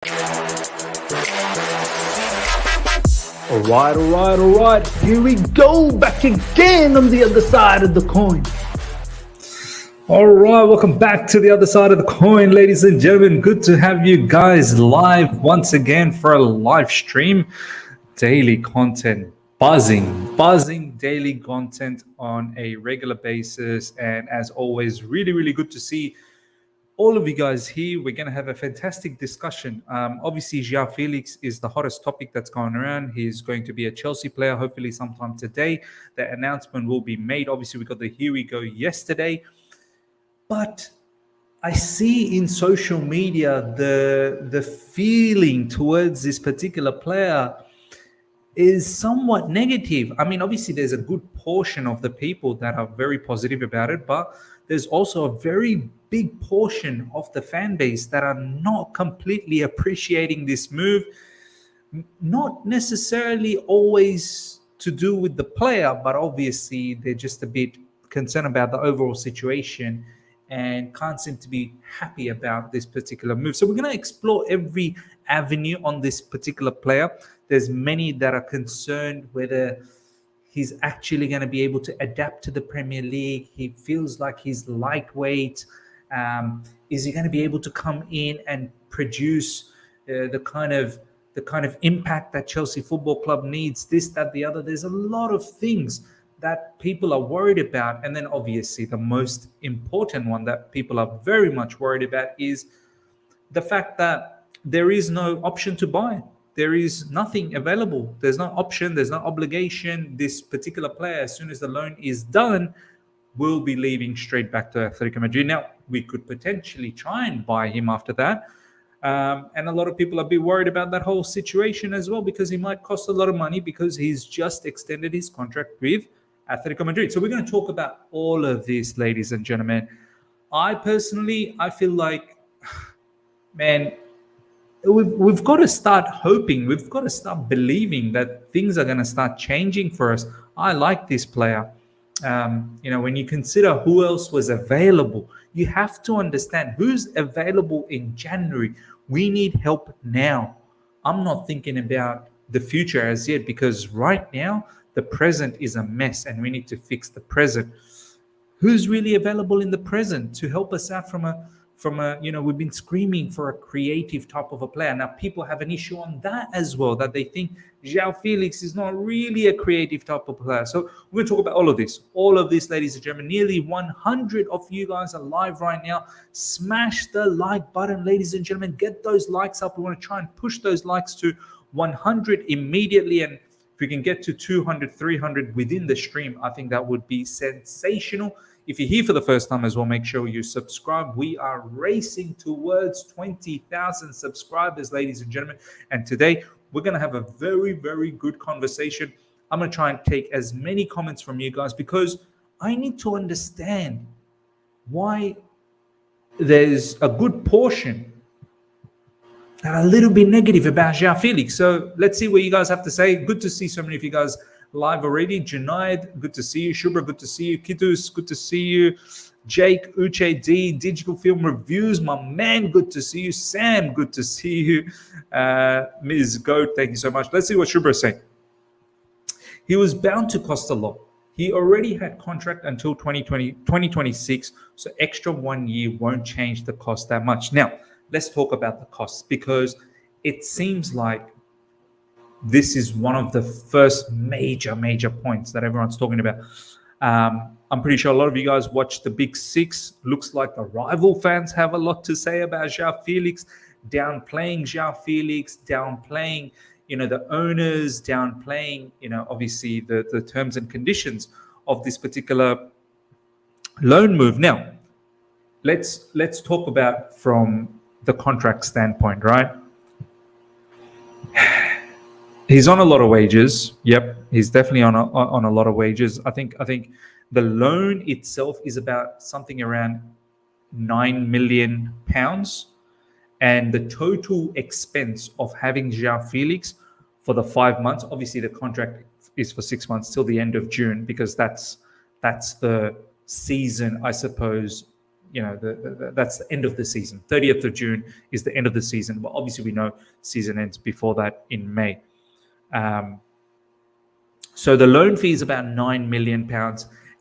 All right. Here we go, back again on the other side of the coin. All right, welcome back to the other side of the coin, ladies and gentlemen. Good to have you guys live once again for a live stream. Daily content, buzzing daily content on a regular basis. And as always, really good to see all of you guys here. We're going to have a fantastic discussion. Obviously, Joao Felix is the hottest topic that's going around. He's going to be a Chelsea player, hopefully sometime today. The announcement will be made. Obviously, we got the here we go yesterday. But I see in social media the feeling towards this particular player is somewhat negative. I mean, obviously, there's a good portion of the people that are very positive about it, but there's also a very big portion of the fan base that are not completely appreciating this move. Not necessarily always to do with the player, but obviously they're just a bit concerned about the overall situation and can't seem to be happy about this particular move. So we're going to explore every avenue on this particular player. There's many that are concerned whether he's actually going to be able to adapt to the Premier League. He feels like he's lightweight. Is he going to be able to come in and produce the kind of impact that Chelsea Football Club needs? This, that, the other. There's a lot of things that people are worried about. And then obviously the most important one that people are very much worried about is the fact that there is no option to buy. There is nothing available. There's no option. There's no obligation. This particular player, as soon as the loan is done, will be leaving straight back to Atletico Madrid. Now, we could potentially try and buy him after that. And a lot of people are a bit worried about that whole situation as well, because he might cost a lot of money because he's just extended his contract with Atletico Madrid. So we're going to talk about all of this, ladies and gentlemen. I feel like, man, we've got to start hoping. We've got to start believing that things are going to start changing for us. I like this player. When you consider who else was available, you have to understand who's available in January. We need help now. I'm not thinking about the future as yet, because right now the present is a mess and we need to fix the present. Who's really available in the present to help us out from a we've been screaming for a creative type of a player. Now people have an issue on that as well, that they think Joao Felix is not really a creative type of player. So we're going to talk about all of this, ladies and gentlemen. Nearly 100 of you guys are live right now. Smash the like button, ladies and gentlemen. Get those likes up. We want to try and push those likes to 100 immediately. And if we can get to 200, 300 within the stream, I think that would be sensational. If you're here for the first time as well, make sure you subscribe. We are racing towards 20,000 subscribers, ladies and gentlemen. And today, we're going to have a very, very good conversation. I'm going to try and take as many comments from you guys, because I need to understand why there's a good portion that are a little bit negative about Joao Felix. So let's see what you guys have to say. Good to see so many of you guys live already. Junaid, good to see you. Shubra, good to see you. Kitus, good to see you. Jake, Uche D, Digital Film Reviews, my man, good to see you. Sam, good to see you. Ms. Goat, thank you so much. Let's see what Shubra is saying. He was bound to cost a lot. He already had contract until 2026, so extra 1 year won't change the cost that much. Now, let's talk about the costs, because it seems like this is one of the first major points that everyone's talking about. I'm pretty sure a lot of you guys watch the Big Six. Looks like the rival fans have a lot to say about Joao Felix, downplaying Joao Felix, downplaying, the owners, downplaying, obviously the terms and conditions of this particular loan move. Now, let's talk about from the contract standpoint, right? He's on a lot of wages. Yep, he's definitely on a lot of wages. I think the loan itself is about something around £9 million, and the total expense of having Joao Felix for the 5 months. Obviously, the contract is for 6 months till the end of June, because that's the season, I suppose, that's the end of the season. 30th of June is the end of the season. But obviously, we know season ends before that in May. So the loan fee is about £9 million,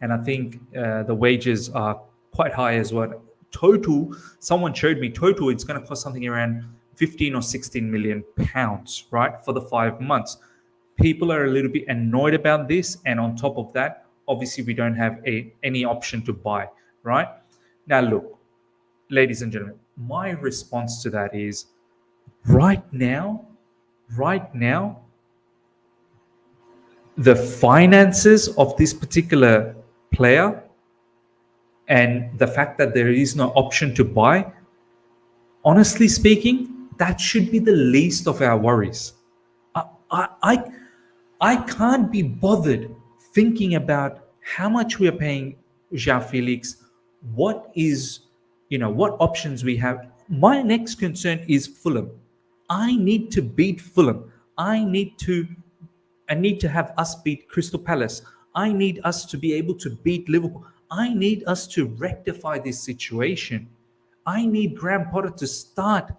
and I think the wages are quite high as well. Total, someone showed me total, it's going to cost something around 15 or 16 million pounds, right, for the 5 months. People are a little bit annoyed about this, and on top of that, obviously we don't have any option to buy, right? Now look, ladies and gentlemen, my response to that is right now, the finances of this particular player and the fact that there is no option to buy, honestly speaking, that should be the least of our worries. I can't be bothered thinking about how much we are paying Joao Felix, what options we have. My next concern is Fulham. I need to beat Fulham. I need to have us beat Crystal Palace. I need us to be able to beat Liverpool. I need us to rectify this situation. I need Graham Potter to start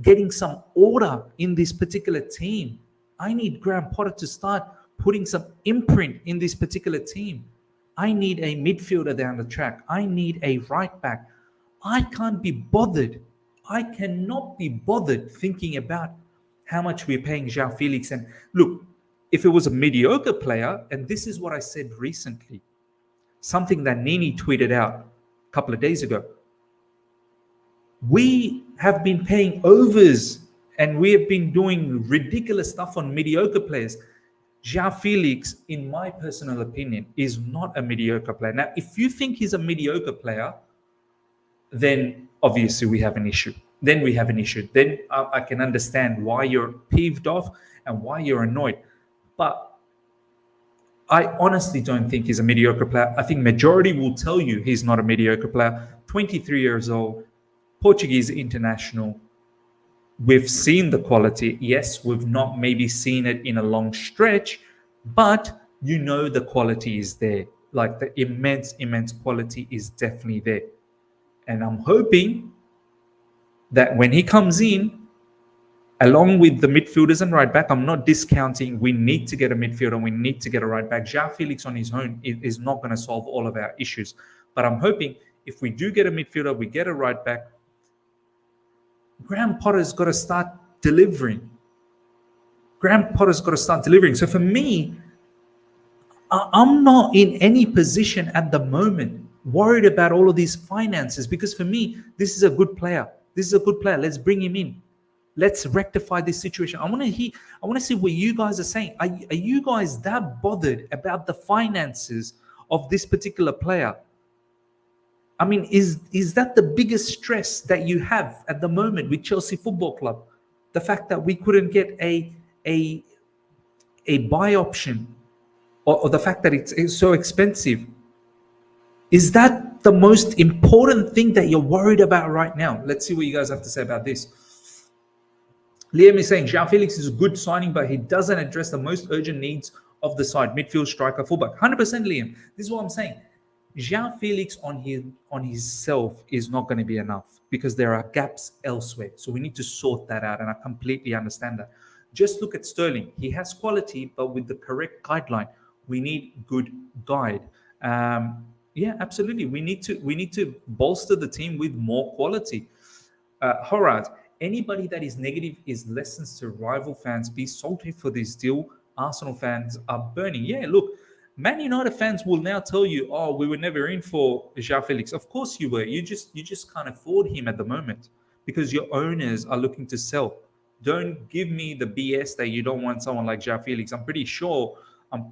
getting some order in this particular team. I need Graham Potter to start putting some imprint in this particular team. I need a midfielder down the track. I need a right back. I can't be bothered. I cannot be bothered thinking about how much we're paying Joao Felix. And look, if it was a mediocre player, and this is what I said recently, something that Nini tweeted out a couple of days ago, we have been paying overs and we have been doing ridiculous stuff on mediocre players. Joao Felix, in my personal opinion, is not a mediocre player. Now, if you think he's a mediocre player, then obviously we have an issue. Then I can understand why you're peeved off and why you're annoyed. But I honestly don't think he's a mediocre player. I think majority will tell you he's not a mediocre player. 23 years old, Portuguese international. We've seen the quality. Yes, we've not maybe seen it in a long stretch, but the quality is there. Like the immense quality is definitely there. And I'm hoping that when he comes in, along with the midfielders and right back, I'm not discounting. We need to get a midfielder. We need to get a right back. Joao Felix on his own is not going to solve all of our issues. But I'm hoping if we do get a midfielder, we get a right back, Graham Potter's got to start delivering. So for me, I'm not in any position at the moment worried about all of these finances, because for me, this is a good player. Let's bring him in. Let's rectify this situation. I want to see what you guys are saying. Are you guys that bothered about the finances of this particular player? I mean, is that the biggest stress that you have at the moment with Chelsea Football Club? The fact that we couldn't get a buy option, or the fact that it's so expensive. Is that the most important thing that you're worried about right now? Let's see what you guys have to say about this. Liam is saying Joao Felix is a good signing, but he doesn't address the most urgent needs of the side: midfield, striker, fullback. 100%, Liam. This is what I'm saying. Joao Felix on himself is not going to be enough, because there are gaps elsewhere. So we need to sort that out, and I completely understand that. Just look at Sterling. He has quality, but with the correct guideline. We need good guide. Yeah, absolutely. We need to bolster the team with more quality. Horad, anybody that is negative is lessons to rival fans. Be salty for this deal. Arsenal fans are burning. Yeah, look. Man United fans will now tell you, "Oh, we were never in for Joao Felix." Of course you were. You just can't afford him at the moment because your owners are looking to sell. Don't give me the BS that you don't want someone like Joao Felix. I'm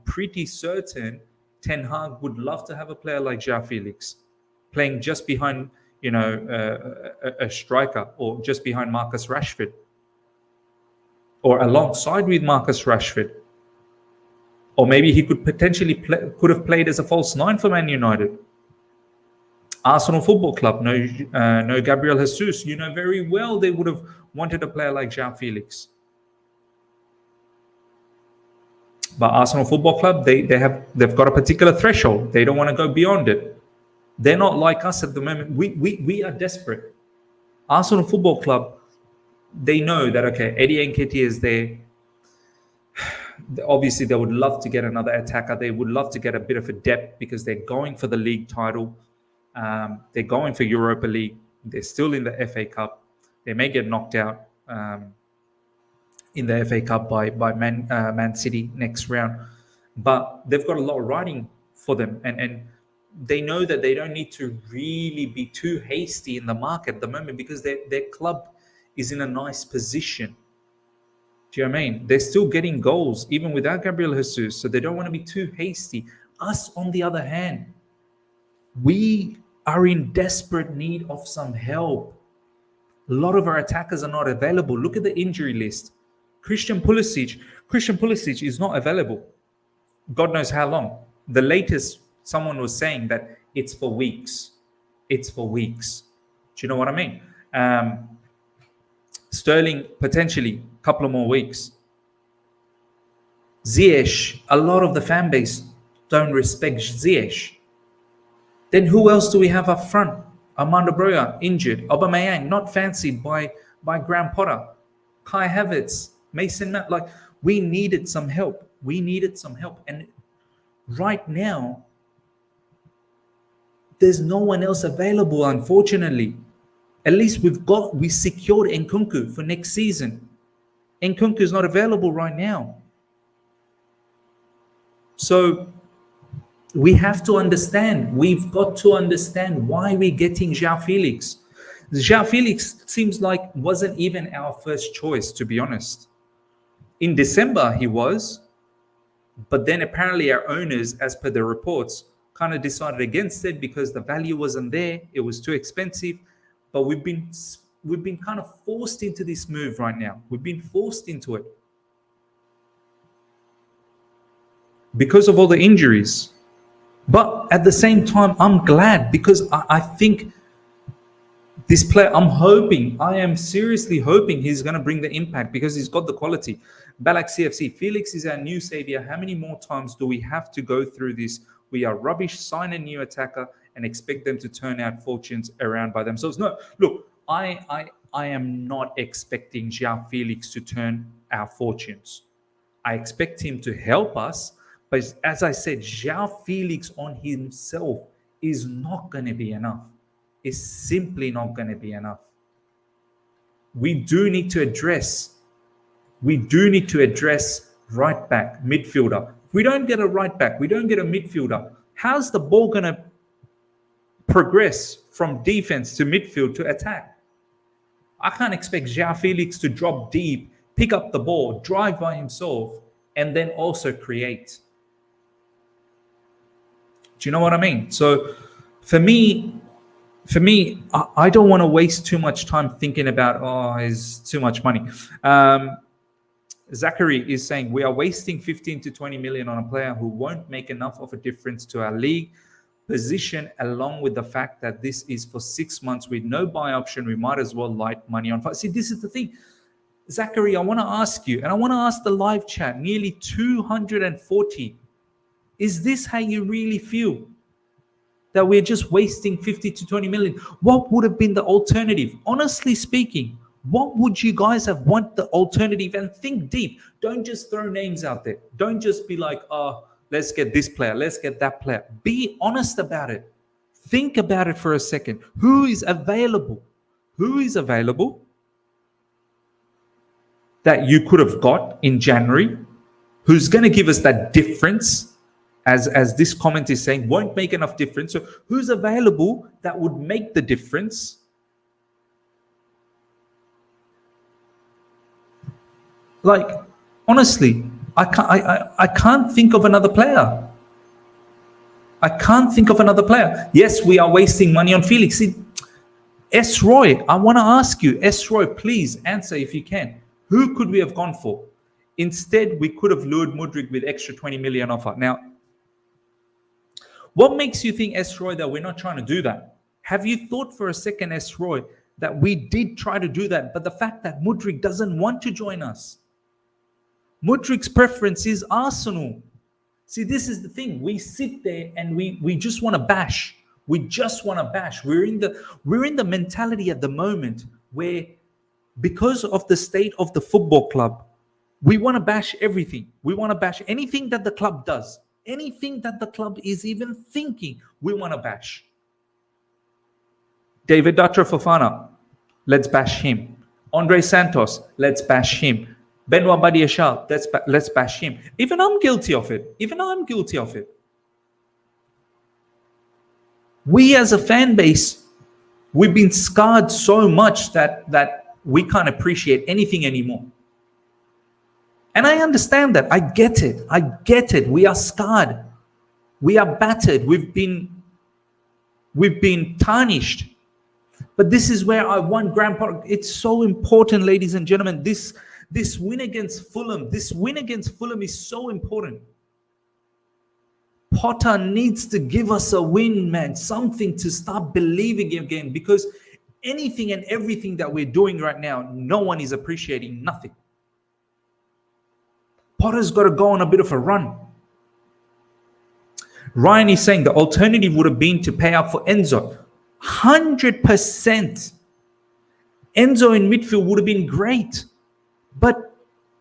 pretty certain Ten Hag would love to have a player like Joao Felix playing just behind, a striker, or just behind Marcus Rashford, or alongside with Marcus Rashford. Or maybe he could potentially could have played as a false nine for Man United. Arsenal Football Club, no Gabriel Jesus. You know very well they would have wanted a player like Joao Felix. But Arsenal Football Club, they've got a particular threshold. They don't want to go beyond it. They're not like us at the moment. We are desperate. Arsenal Football Club, they know that, okay, Eddie Nketiah is there. Obviously, they would love to get another attacker. They would love to get a bit of a depth because they're going for the league title. They're going for Europa League. They're still in the FA Cup. They may get knocked out in the FA Cup by Man City next round. But they've got a lot of riding for them. And they know that they don't need to really be too hasty in the market at the moment because their club is in a nice position. Do you know what I mean? They're still getting goals even without Gabriel Jesus, so they don't want to be too hasty. Us, on the other hand, we are in desperate need of some help. A lot of our attackers are not available. Look at the injury list. Christian Pulisic is not available. God knows how long. The latest, someone was saying that it's for weeks. It's for weeks. Do you know what I mean? Sterling, potentially a couple of more weeks. Ziyech, a lot of the fan base don't respect Ziyech. Then who else do we have up front? Armando Broja, injured. Aubameyang, not fancied by Graham Potter. Kai Havertz, Mason Mount. Like, we needed some help. And right now, there's no one else available, unfortunately. At least we secured Nkunku for next season. Nkunku is not available right now. So we have to understand. We've got to understand why we're getting Joao Felix. Joao Felix seems like wasn't even our first choice, to be honest. In December, he was. But then apparently our owners, as per the reports, kind of decided against it because the value wasn't there. It was too expensive. But we've been kind of forced into this move right now. We've been forced into it because of all the injuries. But at the same time, I'm glad because I think this player, I am seriously hoping he's going to bring the impact because he's got the quality. Balak CFC, Felix is our new savior. How many more times do we have to go through this? We are rubbish. Sign a new attacker and expect them to turn out fortunes around by themselves. No, look, I am not expecting Joao Felix to turn our fortunes. I expect him to help us. But as I said, Joao Felix on himself is not going to be enough. It's simply not going to be enough. We do need to address right back, midfielder. If we don't get a right back, we don't get a midfielder, how's the ball going to progress from defense to midfield to attack? I can't expect Joao Felix to drop deep, pick up the ball, drive by himself, and then also create. Do you know what I mean? So for me, I don't want to waste too much time thinking about, it's too much money. Zachary is saying we are wasting 15 to 20 million on a player who won't make enough of a difference to our league position, along with the fact that this is for 6 months with no buy option. We might as well light money on fire. See, this is the thing. Zachary, I want to ask you, and I want to ask the live chat, nearly 240. Is this how you really feel? That we're just wasting 50 to 20 million? What would have been the alternative? Honestly speaking, what would you guys have want the alternative? And think deep. Don't just throw names out there. Don't just be like, let's get this player, let's get that player. Be honest about it. Think about it for a second. Who is available? Who is available that you could have got in January? Who's going to give us that difference? As this comment is saying, won't make enough difference. So who's available that would make the difference? Like, honestly, I can't think of another player. Yes, we are wasting money on Felix. S. Roy, I want to ask you, S. Roy, please answer if you can. Who could we have gone for? Instead, we could have lured Mudryk with extra 20 million offer. Now, what makes you think, S. Roy, that we're not trying to do that? Have you thought for a second, S. Roy, that we did try to do that, but the fact that Mudryk doesn't want to join us? Mudryk's preference is Arsenal. See, this is the thing. We sit there and we just want to bash. We just want to bash. We're in the mentality at the moment where, because of the state of the football club, we want to bash everything. We want to bash anything that the club does, anything that the club is even thinking. We want to bash. David Datra Fofana, let's bash him. Andre Santos, let's bash him. Benoit Badiashile, let's bash him. Even I'm guilty of it. We as a fan base, we've been scarred so much that we can't appreciate anything anymore. And I understand that. I get it. We are scarred. We are battered. We've been tarnished. But this is where I want Graham Potter. It's so important, ladies and gentlemen. This win against Fulham, is so important. Potter needs to give us a win, man. Something to start believing again. Because anything and everything that we're doing right now, no one is appreciating nothing. Potter's got to go on a bit of a run. Ryan is saying the alternative would have been to pay out for Enzo. 100%. Enzo in midfield would have been great. But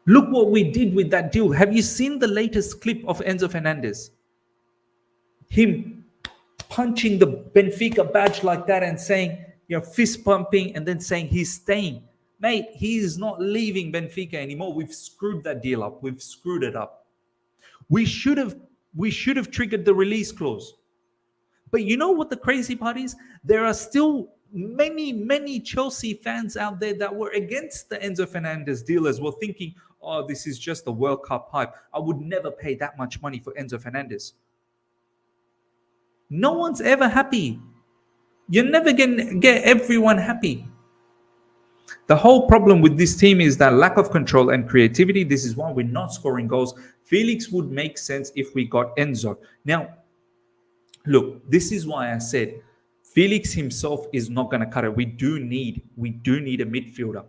look what we did with that deal. Have you seen the latest clip of Enzo Fernandez? Him punching the Benfica badge like that and saying, fist pumping, and then saying he's staying. Mate, he is not leaving Benfica anymore. We've screwed that deal up. We've screwed it up. We should have triggered the release clause. But you know what the crazy part is? There are still many Chelsea fans out there that were against the Enzo Fernandez deal as well, thinking, oh, this is just a World Cup hype. I would never pay that much money for Enzo Fernandez. No one's ever happy. You're never going to get everyone happy. The whole problem with this team is that lack of control and creativity. This is why we're not scoring goals. Felix would make sense if we got Enzo. Now, look, this is why I said Felix himself is not going to cut it. We do need a midfielder.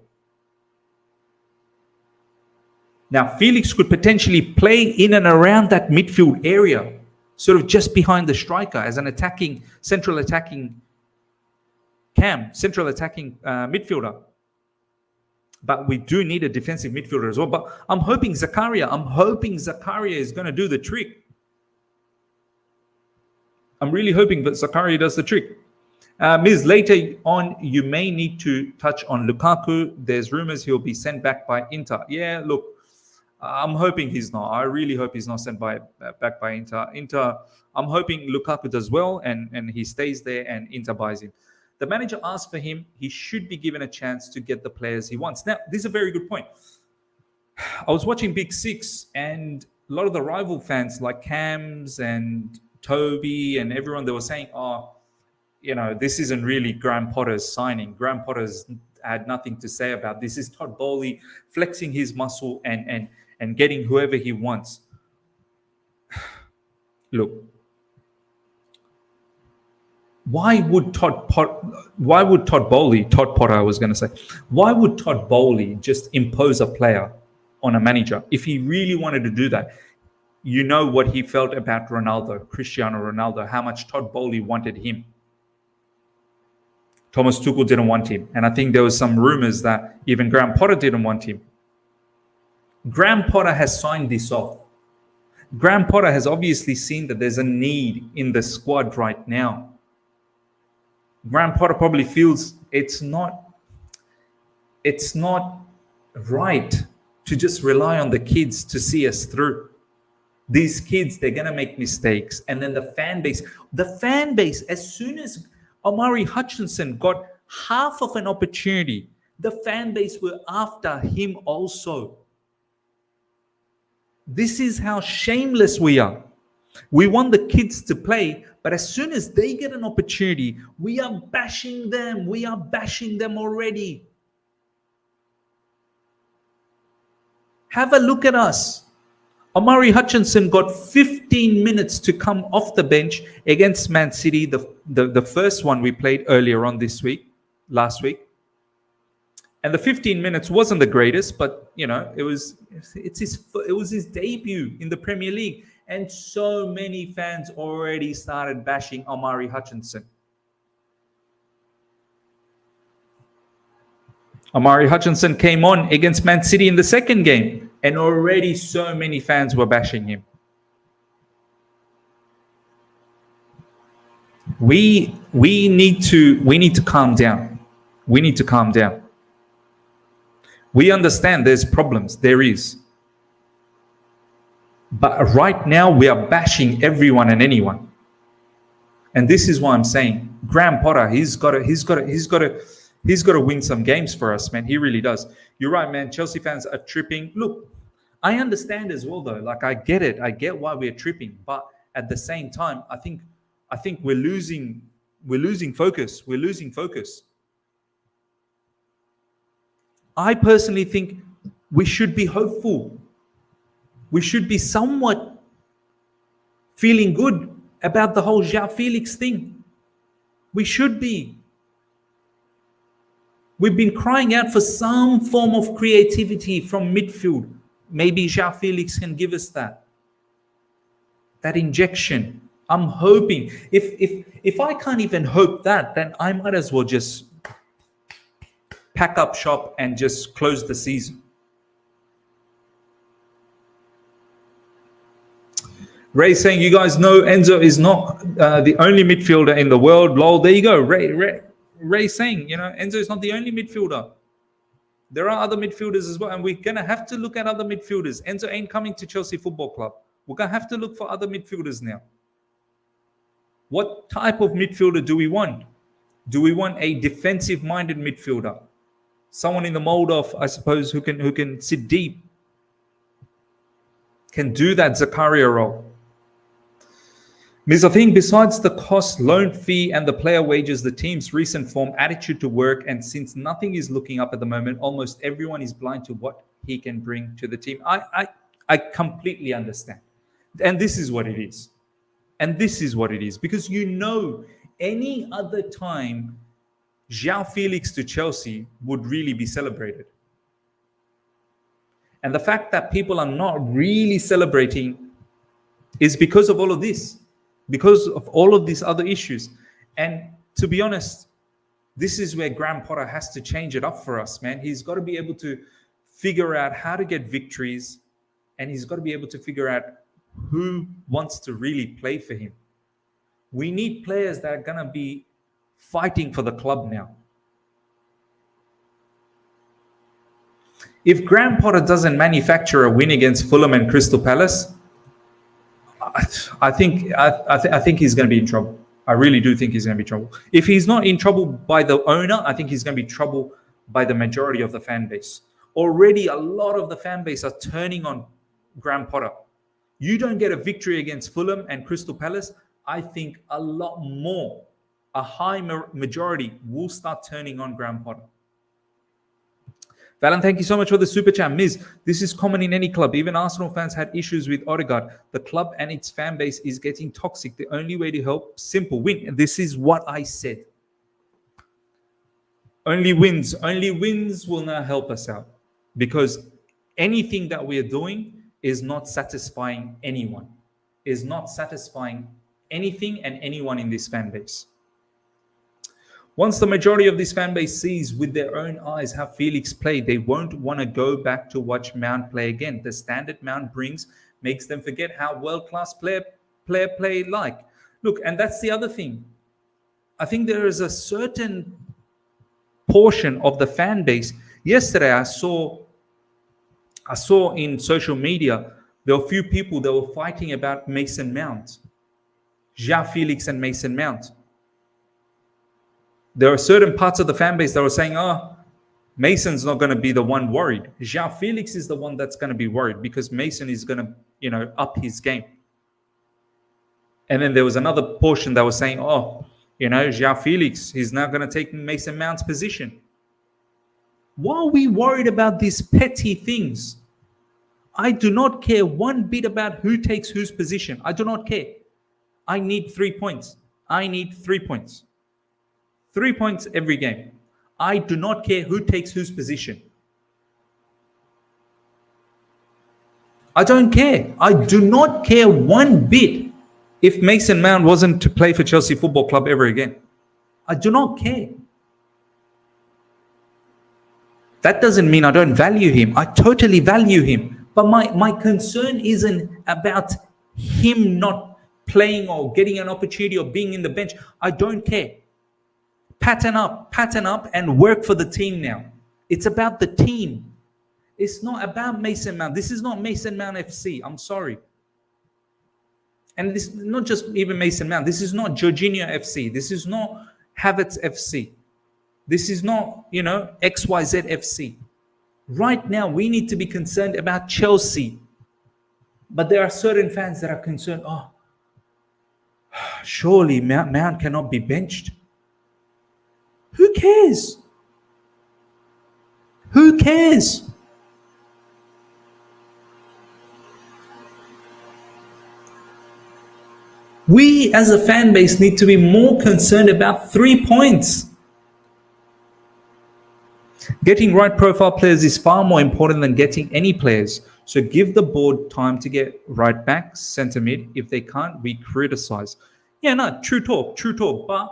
Now, Felix could potentially play in and around that midfield area, sort of just behind the striker as an central attacking midfielder. But we do need a defensive midfielder as well. But I'm hoping Zakaria is going to do the trick. I'm really hoping that Zakaria does the trick. Ms. Later on, you may need to touch on Lukaku. There's rumors he'll be sent back by Inter. Yeah, look, I'm hoping he's not. I really hope he's not sent back by Inter. I'm hoping Lukaku does well and he stays there and Inter buys him. The manager asked for him. He should be given a chance to get the players he wants. Now, this is a very good point. I was watching Big Six, and a lot of the rival fans like Cams and Toby and everyone, they were saying, this isn't really Graham Potter's signing. Graham Potter's had nothing to say about this. Is Todd Bowley flexing his muscle and getting whoever he wants. Look, why would Todd Bowley just impose a player on a manager? If he really wanted to do that, you know what he felt about Cristiano Ronaldo, how much Todd Bowley wanted him. Thomas Tuchel didn't want him. And I think there was some rumors that even Graham Potter didn't want him. Graham Potter has signed this off. Graham Potter has obviously seen that there's a need in the squad right now. Graham Potter probably feels it's not right to just rely on the kids to see us through. These kids, they're going to make mistakes. And then the fan base, as soon as Omari Hutchinson got half of an opportunity, the fan base were after him also. This is how shameless we are. We want the kids to play, but as soon as they get an opportunity, we are bashing them. We are bashing them already. Have a look at us. Omari Hutchinson got 15 minutes to come off the bench against Man City, the first one we played earlier on last week. And the 15 minutes wasn't the greatest, but it was his debut in the Premier League. And so many fans already started bashing Omari Hutchinson. Amari Hutchinson came on against Man City in the second game, and already so many fans were bashing him. We need to calm down. We need to calm down. We understand there's problems. There is. But right now we are bashing everyone and anyone. And this is why I'm saying Graham Potter, he's got to win some games for us, man. He really does. You're right, man. Chelsea fans are tripping. Look, I understand as well, though. Like, I get it. I get why we're tripping. But at the same time, I think we're losing focus. We're losing focus. I personally think we should be hopeful. We should be somewhat feeling good about the whole Joao Felix thing. We should be. We've been crying out for some form of creativity from midfield. Maybe Joao Felix can give us that injection. I'm hoping. If I can't even hope that, then I might as well just pack up shop and just close the season. Ray saying, you guys know Enzo is not the only midfielder in the world. Lol, there you go. Ray saying, Enzo is not the only midfielder. There are other midfielders as well, and we're going to have to look at other midfielders. Enzo ain't coming to Chelsea Football Club. We're going to have to look for other midfielders now. What type of midfielder do we want? Do we want a defensive-minded midfielder? Someone in the mold of, I suppose, who can sit deep, can do that Zakaria role. Miss, I think besides the cost, loan fee, and the player wages, the team's recent form, attitude to work, and since nothing is looking up at the moment, almost everyone is blind to what he can bring to the team. I completely understand. And this is what it is. And this is what it is. Because any other time, Joao Felix to Chelsea would really be celebrated. And the fact that people are not really celebrating is because of all of this. Because of all of these other issues. And to be honest, this is where Graham Potter has to change it up for us, man. He's got to be able to figure out how to get victories, and he's got to be able to figure out who wants to really play for him. We need players that are going to be fighting for the club now. If Graham Potter doesn't manufacture a win against Fulham and Crystal Palace, I think he's going to be in trouble. I really do think he's going to be in trouble. If he's not in trouble by the owner, I think he's going to be in trouble by the majority of the fan base. Already, a lot of the fan base are turning on Graham Potter. You don't get a victory against Fulham and Crystal Palace, I think a lot more, a high majority will start turning on Graham Potter. Valen, thank you so much for the super chat. Miz, this is common in any club. Even Arsenal fans had issues with Odegaard. The club and its fan base is getting toxic. The only way to help, simple, win. And this is what I said. Only wins will now help us out. Because anything that we are doing is not satisfying anyone. Is not satisfying anything and anyone in this fan base. Once the majority of this fan base sees with their own eyes how Felix played, they won't want to go back to watch Mount play again. The standard Mount brings makes them forget how world-class player play like. Look, and that's the other thing. I think there is a certain portion of the fan base. Yesterday, I saw in social media, there were a few people that were fighting about Mason Mount. Joao Felix and Mason Mount. There are certain parts of the fan base that were saying, Mason's not going to be the one worried. Joao Felix is the one that's going to be worried because Mason is going to, up his game. And then there was another portion that was saying, Joao Felix, he's now going to take Mason Mount's position. Why are we worried about these petty things? I do not care one bit about who takes whose position. I do not care. I need 3 points. I need 3 points. 3 points every game. I do not care who takes whose position. I don't care. I do not care one bit if Mason Mount wasn't to play for Chelsea Football Club ever again. I do not care. That doesn't mean I don't value him. I totally value him. But my concern isn't about him not playing or getting an opportunity or being in the bench. I don't care. Pattern up, and work for the team now. It's about the team. It's not about Mason Mount. This is not Mason Mount FC. I'm sorry. And this is not just even Mason Mount. This is not Jorginho FC. This is not Havertz FC. This is not, XYZ FC. Right now, we need to be concerned about Chelsea. But there are certain fans that are concerned, surely Mount cannot be benched. Who cares? Who cares? We as a fan base need to be more concerned about 3 points. Getting right profile players is far more important than getting any players. So give the board time to get right back, centre mid. If they can't, we criticize. Yeah, no, true talk. But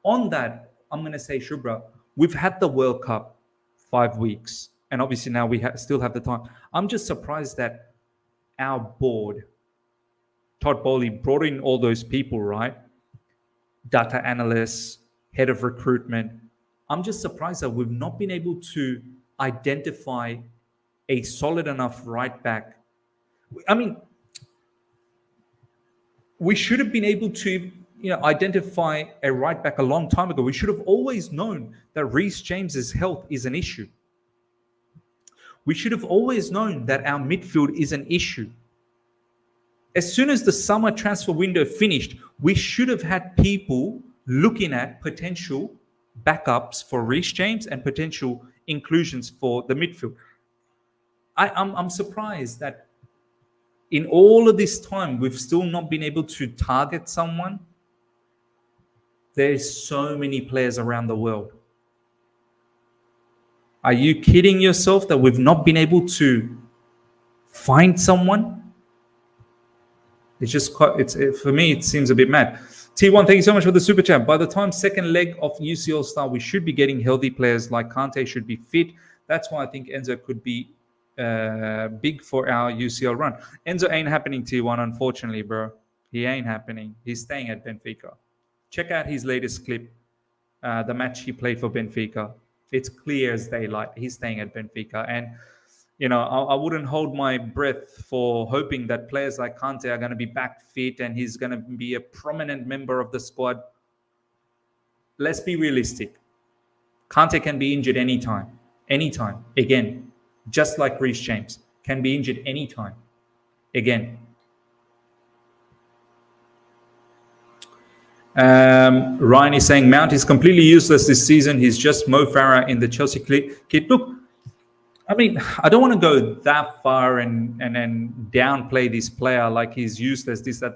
on that, I'm going to say, Shubra, we've had the World Cup 5 weeks. And obviously now we still have the time. I'm just surprised that our board, Todd Bowley, brought in all those people, right? Data analysts, head of recruitment. I'm just surprised that we've not been able to identify a solid enough right back. I mean, we should have been able to, identify a right back a long time ago. We should have always known that Reece James's health is an issue. We should have always known that our midfield is an issue. As soon as the summer transfer window finished, we should have had people looking at potential backups for Reece James and potential inclusions for the midfield. I'm surprised that in all of this time, we've still not been able to target someone. There's so many players around the world. Are you kidding yourself that we've not been able to find someone? For me, it seems a bit mad. T1, thank you so much for the super chat. By the time second leg of UCL start, we should be getting healthy players like Kante should be fit. That's why I think Enzo could be big for our UCL run. Enzo ain't happening, T1, unfortunately, bro. He ain't happening. He's staying at Benfica. Check out his latest clip, the match he played for Benfica. It's clear as daylight. He's staying at Benfica. And I wouldn't hold my breath for hoping that players like Kante are going to be back fit and he's going to be a prominent member of the squad. Let's be realistic. Kante can be injured anytime. Again, just like Reece James can be injured anytime. Again. Ryan is saying Mount is completely useless this season. He's just Mo Farah in the Chelsea kit. Look, I mean, I don't want to go that far and then downplay this player like he's useless, this, that.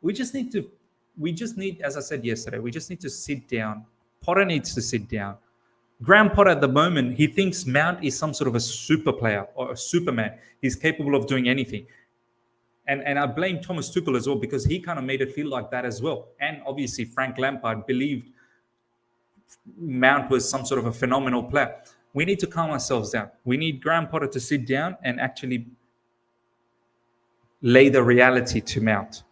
We just need, as I said yesterday, we just need to sit down. Potter needs to sit down. Graham Potter at the moment, he thinks Mount is some sort of a super player or a Superman. He's capable of doing anything. And I blame Thomas Tuchel as well because he kind of made it feel like that as well. And obviously Frank Lampard believed Mount was some sort of a phenomenal player. We need to calm ourselves down. We need Graham Potter to sit down and actually lay the reality to Mount.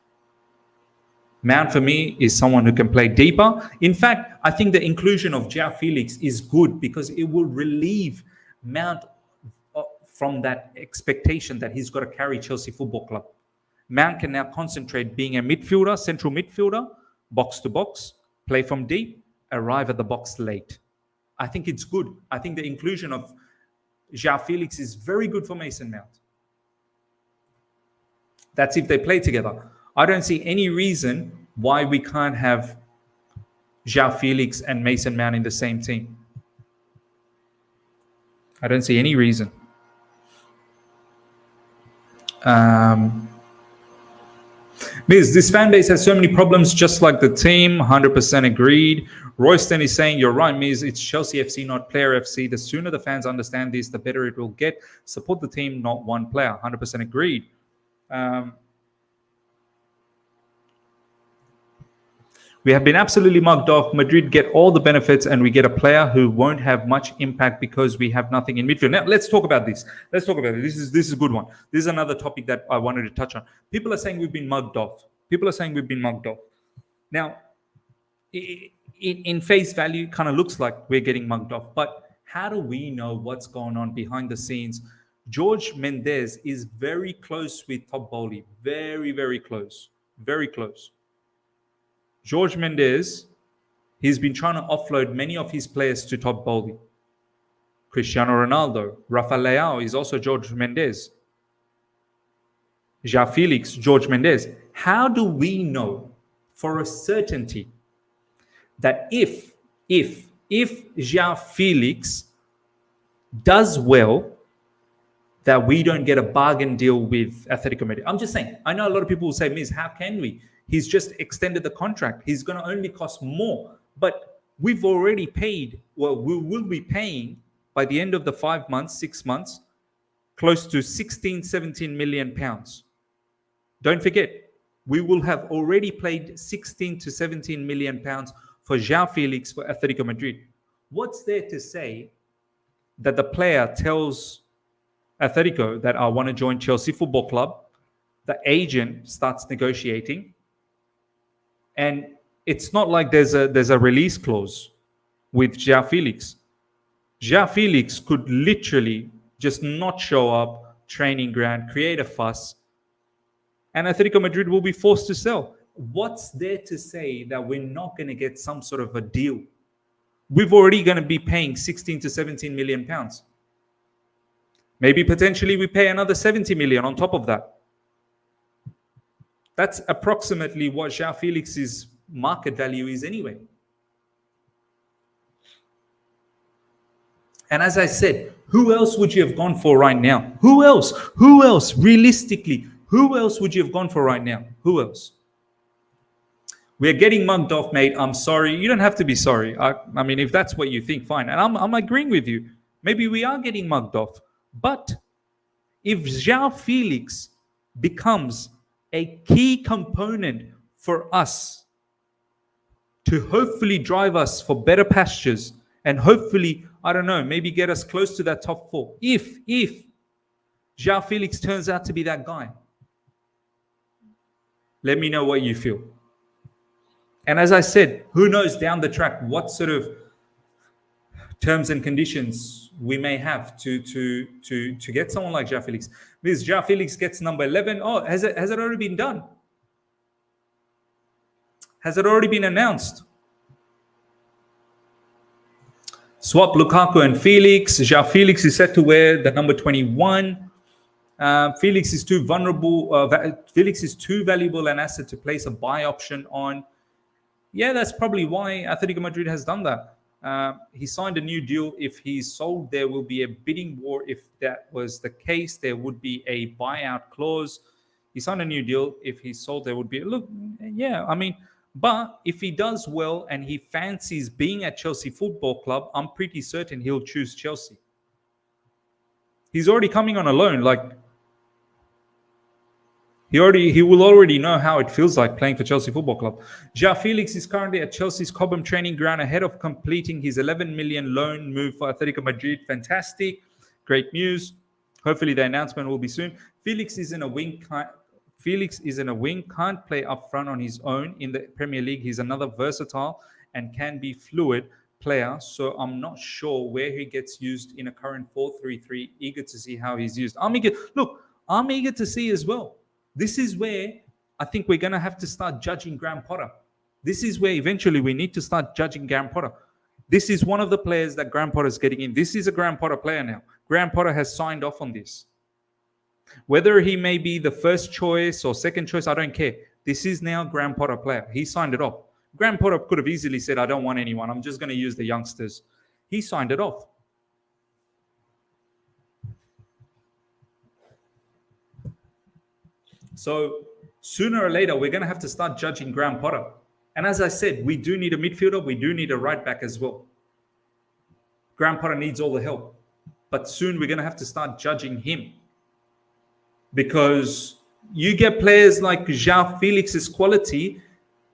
Mount, for me, is someone who can play deeper. In fact, I think the inclusion of Joao Felix is good because it will relieve Mount from that expectation that he's got to carry Chelsea Football Club. Mount can now concentrate being a midfielder, central midfielder, box to box, play from deep, arrive at the box late. I think it's good. I think the inclusion of Joao Felix is very good for Mason Mount. That's if they play together. I don't see any reason why we can't have Joao Felix and Mason Mount in the same team. I don't see any reason. Miz, this fan base has so many problems just like the team. 100% agreed. Royston is saying, you're right, Miz. It's Chelsea FC, not player FC. The sooner the fans understand this, the better it will get. Support the team, not one player. 100% agreed. We have been absolutely mugged off. Madrid get all the benefits, and we get a player who won't have much impact because we have nothing in midfield. Now, let's talk about this. This is a good one. This is another topic that I wanted to touch on. People are saying we've been mugged off. Now, in face value, it kind of looks like we're getting mugged off. But how do we know what's going on behind the scenes? George Mendes is very close with Todd Bowley. Very, very close. Very close. George Mendes, he's been trying to offload many of his players to Todd Bowley. Cristiano Ronaldo, Rafa Leao is also George Mendes. Joao Felix, George Mendes. How do we know for a certainty that if Joao Felix does well, that we don't get a bargain deal with Atletico Madrid? I'm just saying, I know a lot of people will say, Miz, how can we? He's just extended the contract. He's going to only cost more. But we've already paid, well, we will be paying by the end of the 5 months, 6 months, close to 16, 17 million pounds. Don't forget, we will have already paid 16 to 17 million pounds for Joao Felix for Atletico Madrid. What's there to say that the player tells Atletico that I want to join Chelsea Football Club, the agent starts negotiating, and it's not like there's a release clause with Joao Felix. Joao Felix could literally just not show up, training ground, create a fuss, and Atletico Madrid will be forced to sell. What's there to say that we're not going to get some sort of a deal? We've already going to be paying 16 to 17 million pounds. Maybe potentially we pay another 70 million on top of that. That's approximately what Joao Felix's market value is anyway. And as I said, who else would you have gone for right now? Who else? Realistically, who else would you have gone for right now? Who else? We're getting mugged off, mate. I'm sorry. You don't have to be sorry. I mean, if that's what you think, fine. And I'm agreeing with you. Maybe we are getting mugged off. But if Joao Felix becomes a key component for us to hopefully drive us for better pastures and hopefully, I don't know, maybe get us close to that top 4. If Joao Felix turns out to be that guy, let me know what you feel. And as I said, who knows down the track what sort of terms and conditions we may have to get someone like Joao Felix. Because Joao Felix gets number 11. Oh, has it already been done? Has it already been announced? Swap Lukaku and Felix. Joao Felix is set to wear the number 21. Felix is too vulnerable. Felix is too valuable an asset to place a buy option on. Yeah, that's probably why Atletico Madrid has done that. He signed a new deal. If he's sold, there will be a bidding war. If that was the case, there would be a buyout clause. He signed a new deal. If he's sold, there would be but if he does well and he fancies being at Chelsea Football Club, I'm pretty certain he'll choose Chelsea. He's already coming on a loan. He will already know how it feels like playing for Chelsea Football Club. Joao Felix is currently at Chelsea's Cobham training ground ahead of completing his 11 million loan move for Atletico Madrid. Fantastic. Great news. Hopefully the announcement will be soon. Felix is in a wing, can't play up front on his own in the Premier League. He's another versatile and can be fluid player. So I'm not sure where he gets used in a current 4-3-3. Eager to see how he's used. I'm eager to see as well. This is where I think we're going to have to start judging Graham Potter. This is where eventually we need to start judging Graham Potter. This is one of the players that Graham Potter is getting in. This is a Graham Potter player now. Graham Potter has signed off on this. Whether he may be the first choice or second choice, I don't care. This is now Graham Potter player. He signed it off. Graham Potter could have easily said, I don't want anyone. I'm just going to use the youngsters. He signed it off. So sooner or later, we're going to have to start judging Graham Potter. And as I said, we do need a midfielder. We do need a right back as well. Graham Potter needs all the help. But soon we're going to have to start judging him. Because you get players like Joao Felix's quality,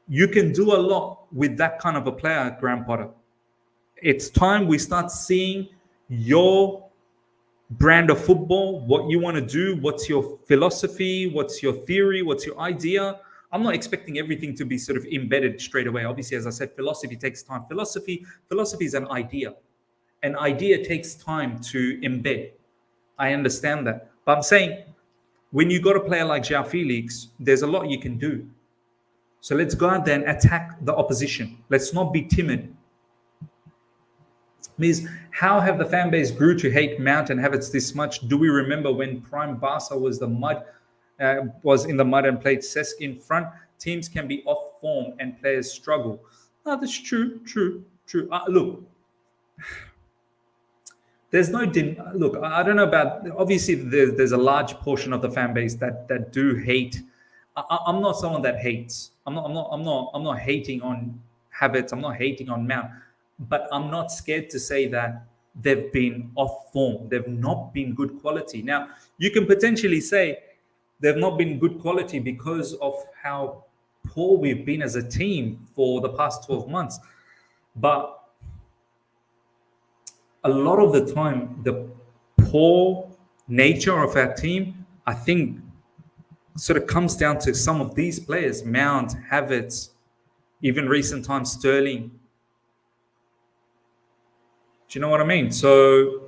you can do a lot with that kind of a player, Graham Potter. It's time we start seeing your brand of football, what you want to do, what's your philosophy, what's your theory, what's your idea. I'm not expecting everything to be sort of embedded straight away. Obviously, as I said, philosophy takes time. Philosophy is an idea. An idea takes time to embed. I understand that. But I'm saying when you got a player like Joao Felix, there's a lot you can do. So let's go out there and attack the opposition. Let's not be timid. Means how have the fan base grew to hate Mount and Havertz this much? Do we remember when prime Barca was in the mud and played Cesc in front? Teams can be off form and players struggle. No, that's true. Look, there's no look. I don't know about. Obviously, there's a large portion of the fan base that do hate. I'm not someone that hates. I'm not hating on Havertz. I'm not hating on Mount. But I'm not scared to say that they've been off form. They've not been good quality. Now, you can potentially say they've not been good quality because of how poor we've been as a team for the past 12 months. But a lot of the time, the poor nature of our team, I think, sort of comes down to some of these players, Mount, Havertz, even recent times, Sterling. Do you know what I mean? So,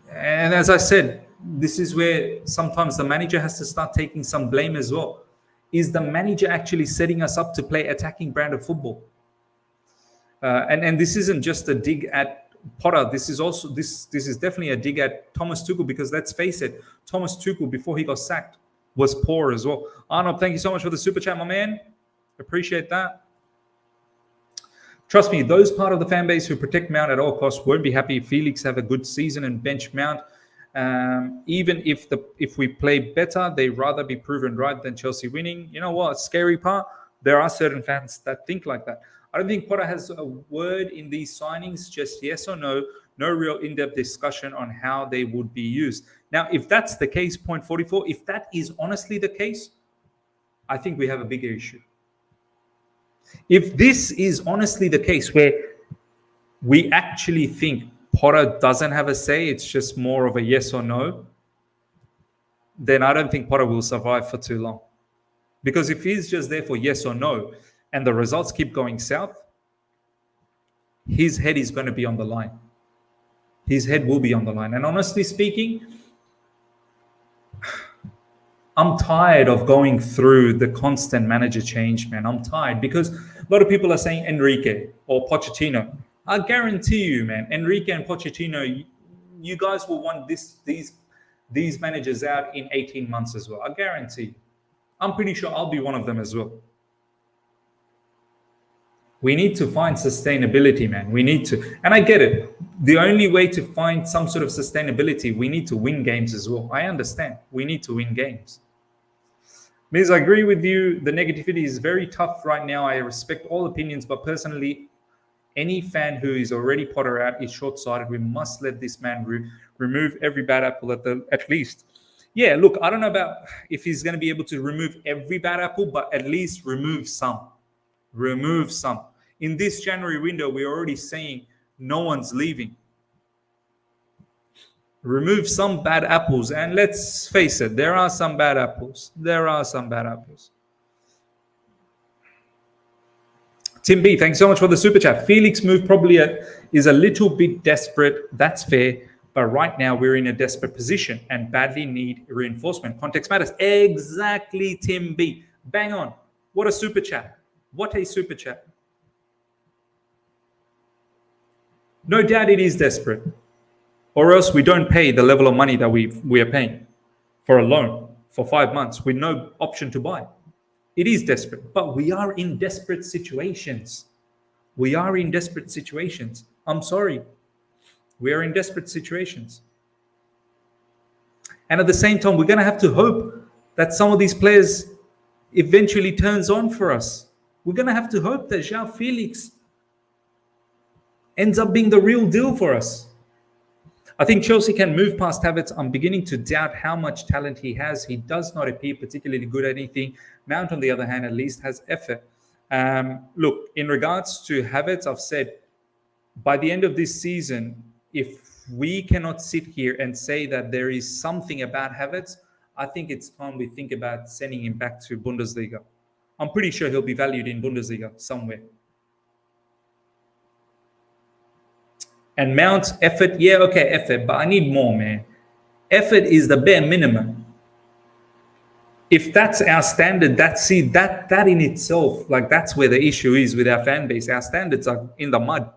and as I said, this is where sometimes the manager has to start taking some blame as well. Is the manager actually setting us up to play attacking brand of football? And this isn't just a dig at Potter. This is also this is definitely a dig at Thomas Tuchel, because let's face it, Thomas Tuchel before he got sacked was poor as well. Arnold, thank you so much for the super chat, my man. Appreciate that. Trust me, those part of the fan base who protect Mount at all costs won't be happy if Felix have a good season and bench Mount. Even if we play better, they'd rather be proven right than Chelsea winning. You know what? Scary part, there are certain fans that think like that. I don't think Potter has a word in these signings, just yes or no. No real in-depth discussion on how they would be used. Now, if that's the case, point 44, if that is honestly the case, I think we have a bigger issue. If this is honestly the case where we actually think Potter doesn't have a say, it's just more of a yes or no, then I don't think Potter will survive for too long. Because if he's just there for yes or no and the results keep going south, his head is going to be on the line. His head will be on the line. And honestly speaking, I'm tired of going through the constant manager change, man. I'm tired because a lot of people are saying Enrique or Pochettino. I guarantee you, man, Enrique and Pochettino, you guys will want these managers out in 18 months as well. I guarantee you. I'm pretty sure I'll be one of them as well. We need to find sustainability, man. We need to. And I get it. The only way to find some sort of sustainability, we need to win games as well. I understand. We need to win games. Miz, I agree with you. The negativity is very tough right now. I respect all opinions, but personally, any fan who is already Potter out is short-sighted. We must let this man remove every bad apple at least. Yeah, look, I don't know about if he's going to be able to remove every bad apple, but at least remove some. Remove some. In this January window, we're already saying no one's leaving. Remove some bad apples. And let's face it, there are some bad apples. There are some bad apples. Tim B, thanks so much for the super chat. Felix move probably is a little bit desperate. That's fair. But right now, we're in a desperate position and badly need reinforcement. Context matters. Exactly, Tim B. Bang on. What a super chat. What a super chat. No doubt it is desperate. Or else we don't pay the level of money that we are paying for a loan for 5 months with no option to buy. It is desperate, but we are in desperate situations. We are in desperate situations. I'm sorry. We are in desperate situations. And at the same time, we're going to have to hope that some of these players eventually turns on for us. We're going to have to hope that Joao Felix ends up being the real deal for us. I think Chelsea can move past Havertz. I'm beginning to doubt how much talent he has. He does not appear particularly good at anything. Mount, on the other hand, at least has effort. Look, in regards to Havertz, I've said by the end of this season, if we cannot sit here and say that there is something about Havertz, I think it's time we think about sending him back to Bundesliga. I'm pretty sure he'll be valued in Bundesliga somewhere. And Mount's effort, yeah, okay, effort, but I need more, man. Effort is the bare minimum. If that's our standard, that in itself, like that's where the issue is with our fan base. Our standards are in the mud.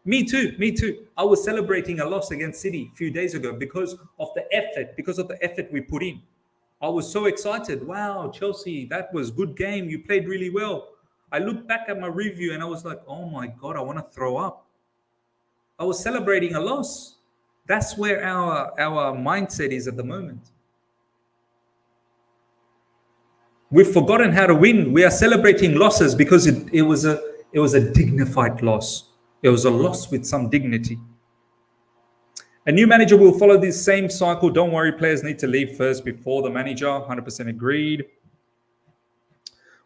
Me too. I was celebrating a loss against City a few days ago because of the effort we put in. I was so excited. Wow, Chelsea, that was good game. You played really well. I looked back at my review and I was like, oh my God, I want to throw up. I was celebrating a loss. That's where our mindset is at the moment. We've forgotten how to win. We are celebrating losses because it was a dignified loss. It was a loss with some dignity. A new manager will follow this same cycle. Don't worry, players need to leave first before the manager. 100% agreed.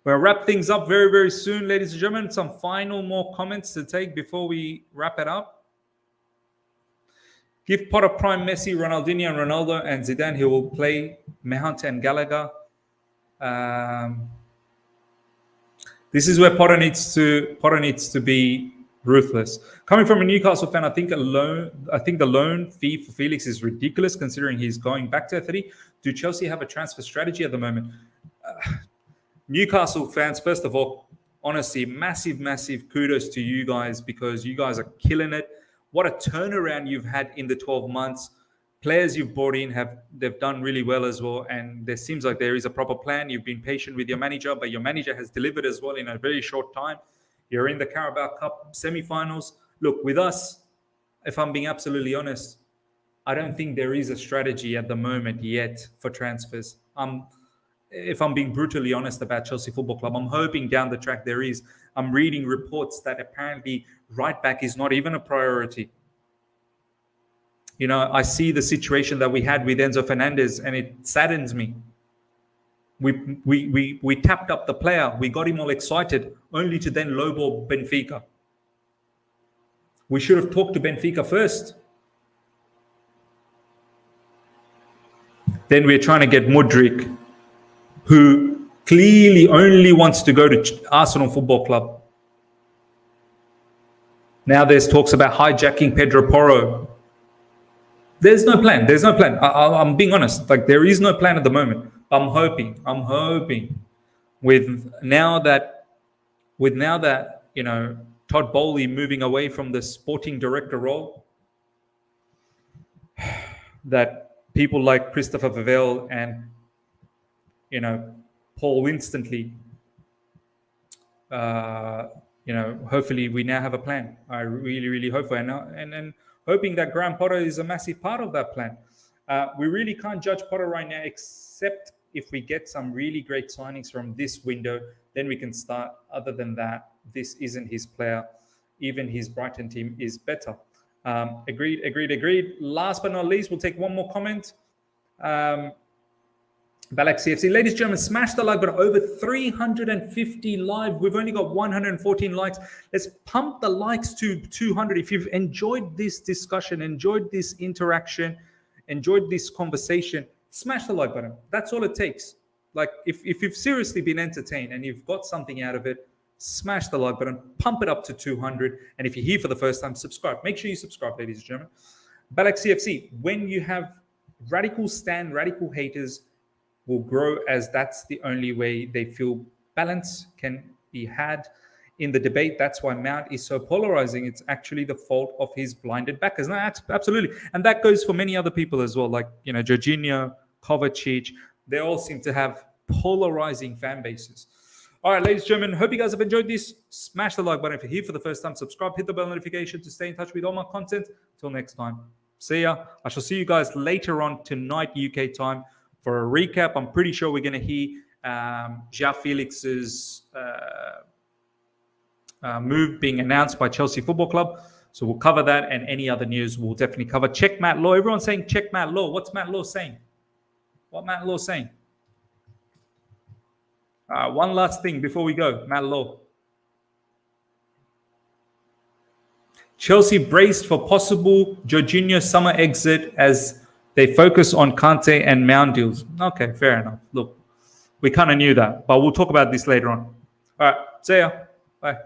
We'll wrap things up very, very soon, ladies and gentlemen. Some final more comments to take before we wrap it up. Give Potter prime Messi, Ronaldinho, and Ronaldo, and Zidane. He will play Mount and Gallagher. This is where Potter needs to be ruthless. Coming from a Newcastle fan, I think the loan fee for Felix is ridiculous considering he's going back to 30. Do Chelsea have a transfer strategy at the moment? Newcastle fans, first of all, honestly, massive kudos to you guys because you guys are killing it. What a turnaround you've had in the 12 months. Players you've brought in they've done really well as well, and there seems like there is a proper plan. You've been patient with your manager, but your manager has delivered as well in a very short time. You're in the Carabao Cup semi-finals. Look, with us, if I'm being absolutely honest, I don't think there is a strategy at the moment yet for transfers. If I'm being brutally honest about Chelsea Football Club, I'm hoping down the track there is. I'm reading reports that apparently right back is not even a priority. You know, I see the situation that we had with Enzo Fernandez, and it saddens me. We tapped up the player, we got him all excited, only to then lowball Benfica. We should have talked to Benfica first. Then we're trying to get Mudryk, who clearly only wants to go to Arsenal Football Club. Now there's talks about hijacking Pedro Porro. There's no plan. I'm being honest. Like, there is no plan at the moment. I'm hoping with now that you know, Todd Bowley moving away from the sporting director role, that people like Christopher Vavell and, you know, Paul Instantly, you know, hopefully we now have a plan. I really hope for it now, and hoping that Graham Potter is a massive part of that plan. We really can't judge Potter right now, except if we get some really great signings from this window, then we can start. Other than that, this isn't his player. Even his Brighton team is better. Agreed. Last but not least, we'll take one more comment. Balak CFC. Ladies and gentlemen, smash the like button. Over 350 live. We've only got 114 likes. Let's pump the likes to 200. If you've enjoyed this discussion, enjoyed this interaction, enjoyed this conversation, smash the like button. That's all it takes. Like, if you've seriously been entertained and you've got something out of it, smash the like button, pump it up to 200. And if you're here for the first time, subscribe. Make sure you subscribe, ladies and gentlemen. Balak CFC. When you have radical haters, will grow, as that's the only way they feel balance can be had in the debate. That's why Mount is so polarizing. It's actually the fault of his blinded backers. No, absolutely. And that goes for many other people as well, like, you know, Jorginho, Kovacic. They all seem to have polarizing fan bases. All right, ladies and gentlemen, hope you guys have enjoyed this. Smash the like button if you're here for the first time. Subscribe, hit the bell notification to stay in touch with all my content. Till next time. See ya. I shall see you guys later on tonight, UK time, for a recap. I'm pretty sure we're going to hear Joao Felix's move being announced by Chelsea Football Club. So we'll cover that, and any other news we'll definitely cover. Check Matt Law. Everyone's saying check Matt Law. What's Matt Law saying? What Matt Law saying? One last thing before we go. Matt Law. Chelsea braced for possible Jorginho summer exit as they focus on Kante and Mount deals. Okay, fair enough. Look, we kind of knew that, but we'll talk about this later on. All right, see ya. Bye.